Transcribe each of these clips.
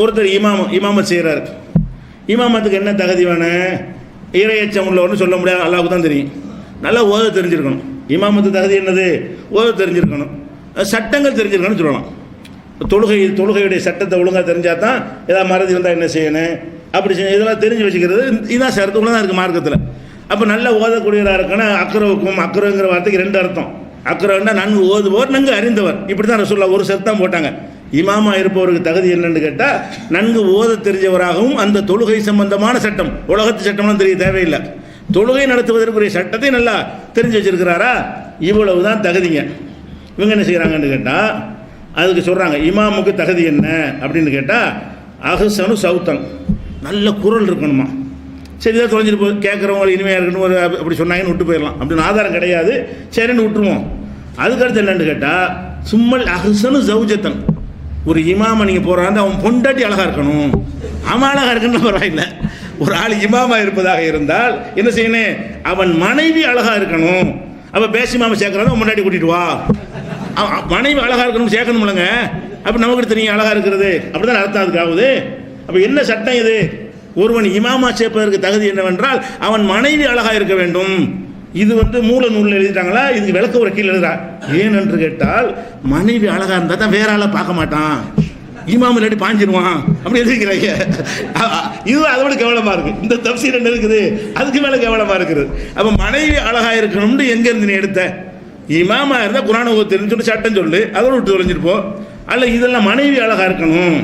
ஒருத்தர் இமாமத் செய்கிறார். இமாமத்துக்கு என்ன தகுதி வேணும்? இறையச்சம் உள்ளவர்னு சொல்ல முடியாது, அல்லாஹ்வுக்கு தான் தெரியும். நல்லா ஓத தெரிஞ்சிருக்கணும். இமாமத்து தகுதி என்னது? ஓத தெரிஞ்சிருக்கணும், சட்டங்கள் தெரிஞ்சிருக்கணும்னு சொல்லலாம். தொழுகையுடைய சட்டத்தை ஒழுங்காக தெரிஞ்சால் தான் ஏதாவது மறதி வந்தால் என்ன செய்யணும், அப்படி இதெல்லாம் தெரிஞ்சு வச்சுக்கிறது இதுதான் சரத்துக்குள்ள தான் இருக்குது மார்க்கத்தில். அப்போ நல்ல ஓதக்கூடியவராக இருக்கணும். அக்ரவுக்கும் அக்ரங்கிற வார்த்தைக்கு ரெண்டு அர்த்தம். அக்ரன்னா நன்கு ஓதுபவர், நன்கு அறிந்தவர். இப்படி தான் ரசூலுல்லாஹ் ஒரு சர்த்தம் போட்டாங்க. இமாமா இருப்பவருக்கு தகுதி என்னன்னு கேட்டால் நன்கு ஓத தெரிஞ்சவராகவும் அந்த தொழுகை சம்பந்தமான சட்டம், உலகத்து சட்டம்லாம் தெரிய தேவையில்லை, தொழுகை நடத்துவதற்குரிய சட்டத்தை நல்லா தெரிஞ்சு வச்சிருக்கிறாரா, இவ்வளவு தான் தகுதிங்க. இவங்க என்ன செய்கிறாங்கன்னு கேட்டால் அதுக்கு சொல்கிறாங்க இமாமுக்கு தகுதி என்ன அப்படின்னு கேட்டால் அஹ்சனு சவுத்தன், நல்ல குரல் இருக்கணுமா. சரிதான் தொலைஞ்சிட்டு போய் கேட்குறவங்க இனிமையாக இருக்கணும் ஒரு அப்படி சொன்னாங்கன்னு விட்டு போயிடலாம், அப்படின்னு ஆதாரம் கிடையாது, சரின்னு விட்டுருவோம். அதுக்கடுத்து என்னன்னு கேட்டால் சும்மல் அஹ்சனு சௌஜத்தன், ஒரு இமாமை நீங்கள் போகிறாங்க அவன் பொண்டாட்டி அழகாக இருக்கணும். அவன் அழகாக இருக்குன்னு பரவாயில்லை, ஒரு ஆள் இமாமா இருப்பதாக இருந்தால் என்ன செய்யணும், அவன் மனைவி அழகாக இருக்கணும். அப்போ பேசிமாவை சேர்க்குறாங்க, அவன் முன்னாடி கூட்டிகிட்டு வா, மனைவி அழகாக இருக்கணும் சேர்க்கணும்லங்க. அப்போ நமக்கு தெரியும் அழகாக இருக்கிறது, அப்படி தான் அர்த்தம் அதுக்கு ஆகுது. அப்போ என்ன சட்டம் இது? ஒருவன் இமாமா சேர்ப்பதற்கு தகுதி என்னவென்றால் அவன் மனைவி அழகாக இருக்க வேண்டும். இது மூல நூலில் எழுதிட்டாங்களா, இதுக்கு விளக்க ஒரு கீழே எழுதுறா. ஏனென்று கேட்டால் மனைவி அழகாக இருந்தால் தான் வேற ஆளை பார்க்க மாட்டான், இமாம் இல்லாட்டி பாஞ்சிருவான், அப்படி எழுதிக்கிறாங்க. இது அதை விட கேவலமாக இருக்குது. இந்த தப்சீர் என்ன இருக்குது, அதுக்கு மேலே கேவலமாக இருக்குது. அப்போ மனைவி அழகாக இருக்கணும்னு எங்கேருந்து நீ எடுத்த? இமாமா இருந்தால் குரானை தெரிஞ்சு சொல்லி சட்டம் சொல்லு, அதோட விட்டு தொலைஞ்சிருப்போம். அல்ல இதெல்லாம் மனைவி அழகாக இருக்கணும்.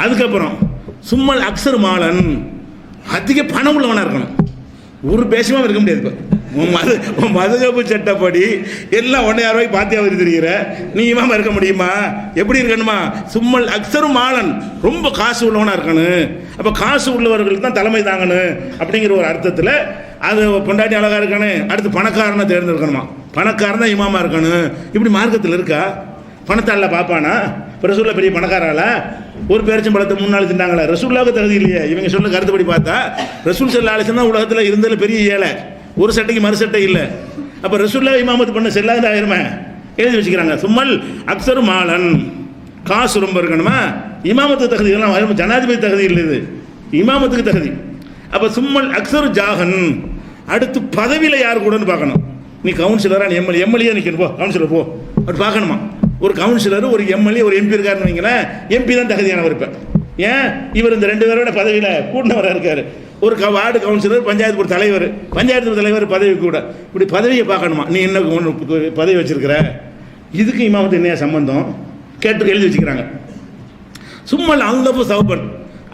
அதுக்கப்புறம் சும்மல் அக்சர் மாலன், அதிக பணம் உள்ளவனாக இருக்கணும். ஒரு பேசமாக இருக்க முடியாது. இப்போ மதுகப்பு சட்டப்படி எல்லாம் 1,000 ரூபாய்க்கு பாத்தியா தெரிகிற நீ இமாமா இருக்க முடியுமா? எப்படி இருக்கணுமா? சும்மல் அக்சரும் மாலன், ரொம்ப காசு உள்ளவனாக இருக்கணும். அப்போ காசு உள்ளவர்களுக்கு தான் தலைமை தாங்கணும் அப்படிங்கிற ஒரு அர்த்தத்தில் அது பொண்டாட்டி அழகாக இருக்கணும். அடுத்து பணக்காரனை தேர்ந்தெடுக்கணுமா, பணக்காரன் தான் இமாமா இருக்கணும். இப்படி மார்க்கத்தில் இருக்கா? பணத்தால பார்ப்பானா? இப்போ ரசூல்லா பெரிய பணக்காரால ஒரு பேரிச்சம்பழத்தை 3 நாள் தின்னாங்களா? ரசூல்லாவுக்கு தகுதி இல்லையே. இவங்க சொல்ல கருத்துப்படி பார்த்தா ரசூல் ஸல்லல்லாஹு அலைஹி வஸல்லம் உலகத்தில் இருந்ததில் பெரிய ஏழை, ஒரு சட்டைக்கு மறு சட்டை இல்லை. அப்போ ரசூல்லா இமாமத்து பண்ண செல்லாத ஆயிருமே எழுதி வச்சுக்கிறாங்க. சும்மல் அக்சரு மாலன், காசு ரொம்ப இருக்கணுமா? இமாமத்துக்கு தகுதி எல்லாம் ஜனாதிபதி தகுதி இல்லை, இது இமாமத்துக்கு தகுதி. அப்போ சும்மல் அக்சரு ஜாகன், அடுத்து பதவியில் யார் கூடன்னு பார்க்கணும். நீ கவுன்சிலரா, நீ எம்எல்ஏ நிற்கணும், போ கவுன்சிலர் போ, அப்படி பார்க்கணுமா? ஒரு கவுன்சிலர், ஒரு எம்எல்ஏ, ஒரு எம்பி இருக்காருன்னு வைங்களேன், எம்பி தான் தகுதியானவர். இப்போ ஏன் இவர் இந்த 2 பேரோட பதவியில் கூட்டினவராக இருக்கார். ஒரு வார்டு கவுன்சிலர், பஞ்சாயத்து ஒரு தலைவர், பஞ்சாயத்து தலைவர் பதவி கூட, இப்படி பதவியை பார்க்கணுமா? நீ என்ன பதவி வச்சிருக்கிற, இதுக்கு இமாமத்து என்ன சம்பந்தம் கேட்டு எழுதி வச்சுக்கிறாங்க. சும்மல் அங்கப்பு சவுப்பன்,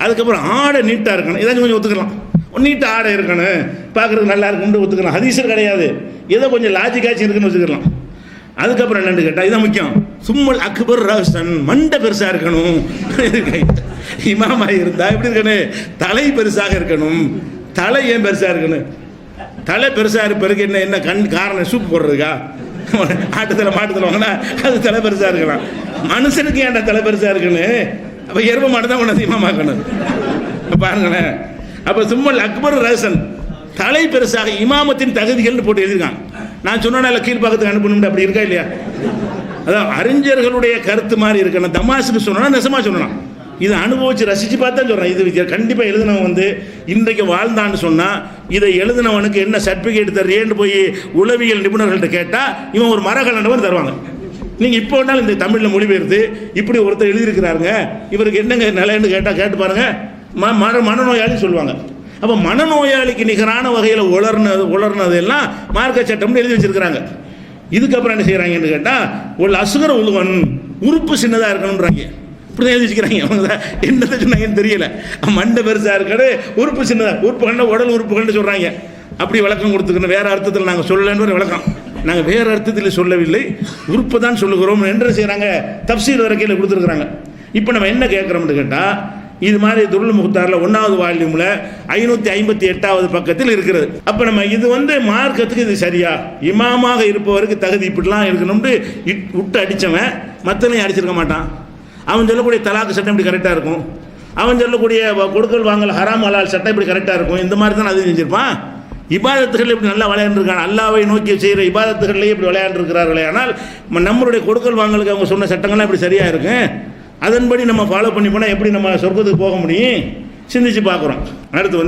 அதுக்கப்புறம் ஆடை நீட்டாக இருக்கணும். ஏதாச்சும் கொஞ்சம் ஒத்துக்கலாம், நீட்டாக ஆடை இருக்கணும், பார்க்குறதுக்கு நல்லா இருக்குன்னு ஒத்துக்கலாம். ஹதீஸர் கிடையாது, ஏதோ கொஞ்சம் லாஜிக்காச்சு இருக்குன்னு வச்சுக்கலாம். அதுக்கப்புறம் என்னன்னு கேட்டால் இதுதான் முக்கியம். சும்மல் அக்பர் ரஹ்சன், மண்டை பெருசாக இருக்கணும். இமாமா இருந்தால் எப்படி இருக்கணும்? தலை பெருசாக இருக்கணும். தலை ஏன் பெருசாக இருக்கணும்? தலை பெருசாக இருப்பதற்கு என்ன காரணம்? சூப் போடுறதுக்கா? ஆட்டத்தில் மாட்டத்தில் வாங்கினா அது தலை பெருசாக இருக்கலாம். மனுஷனுக்கு ஏன்டா தலை பெருசாக இருக்குன்னு? அப்போ எரும மாட்டு தான் உனது இமாமாக்கணும் பாருங்களேன். அப்போ சும்மல் அக்பர் ரஹ்சன், தலை பெருசாக இமாமத்தின் தகுதிகள்னு போட்டு எழுதியிருக்காங்க. நான் சொன்னால கீழ்பாக்கத்துக்கு அனுப்பணும், அப்படி இருக்கா இல்லையா? அதான் அறிஞர்களுடைய கருத்து மாதிரி இருக்கணும். தமாசுக்கு சொன்னா நெசமா சொல்லணும். இதை அனுபவிச்சு ரசிச்சு பார்த்தா சொல்றேன். இது கண்டிப்பாக எழுதினவன் இன்றைக்கு வாழ்ந்தான்னு சொன்னா இதை எழுதினவனுக்கு என்ன சர்டிஃபிகேட் தர்றேன்னு போய் உளவியல் நிபுணர்கள்ட்ட கேட்டால் இவன் ஒரு மரகலண்டவர் தருவாங்க. நீங்கள் இப்போ வேணாலும் இந்த தமிழில் மொழிபெயர்த்து இப்படி ஒருத்தர் எழுதியிருக்கிறாருங்க, இவருக்கு என்னங்க நிலைன்னு கேட்டு பாருங்க, மனநோயாளி சொல்லுவாங்க. அப்போ மனநோயாளிக்கு நிகரான வகையில் உளர்னது எல்லாம் மார்க்க சட்டம்னு எழுதி வச்சிருக்கிறாங்க. இதுக்கப்புறம் என்ன செய்கிறாங்கன்னு கேட்டால் ஒரு அசுகர உழுவன், உறுப்பு சின்னதாக இருக்கணுன்றாங்க. இப்படி தான் எழுதி வச்சுக்கிறாங்க. அவங்க என்னத்தை சொன்னாங்கன்னு தெரியல. மண்டை பெருசாக இருக்காது, உறுப்பு சின்னதாக, உறுப்புகள்னா உடல் உறுப்புகள்னு சொல்கிறாங்க. அப்படி விளக்கம் கொடுத்துக்கணும். வேறு அர்த்தத்தில் நாங்கள் சொல்லலைன்னு ஒரு விளக்கம், நாங்கள் வேறு அர்த்தத்தில் சொல்லவில்லை, உறுப்பு தான் சொல்லுகிறோம் என்று செய்கிறாங்க. தப்சீர் வரைக்கையில் கொடுத்துருக்குறாங்க. இப்போ நம்ம என்ன கேட்குறோம்னு கேட்டால் இது மாதிரி துருல் முக்தாரில் 1வது வால்யூமில் 558வது பக்கத்தில் இருக்கிறது. அப்போ நம்ம இது மார்க்கத்துக்கு இது சரியா? இமாமாக இருப்பவருக்கு தகுதி இப்படிலாம் இருக்கணும்னு விட்டு அடித்தவன் மற்றனையும் அடிச்சிருக்க மாட்டான். அவன் சொல்லக்கூடிய தலாக்கு சட்டம் இப்படி கரெக்டாக இருக்கும், அவன் சொல்லக்கூடிய கொடுக்கல் வாங்கல் ஹராம் ஹலால் சட்டம் இப்படி கரெக்டாக இருக்கும். இந்த மாதிரி தான் அது செஞ்சிருப்பான். இபாதத்துகள் இப்படி நல்லா விளையாண்டுருக்காங்க. அல்லாவை நோக்கி செய்கிற இபாதத்துகள்லேயே இப்படி விளையாண்டுருக்கிறார்களே. ஆனால் நம்மளுடைய கொடுக்கல் வாங்கலுக்கு அவங்க சொன்ன சட்டங்கள்லாம் இப்படி சரியாக இருக்கும். அதன்படி நம்ம ஃபாலோ பண்ணி போனால் எப்படி நம்ம சொர்க்கத்துக்கு போக முடியும்? சிந்திச்சு பார்க்குறோம். அடுத்து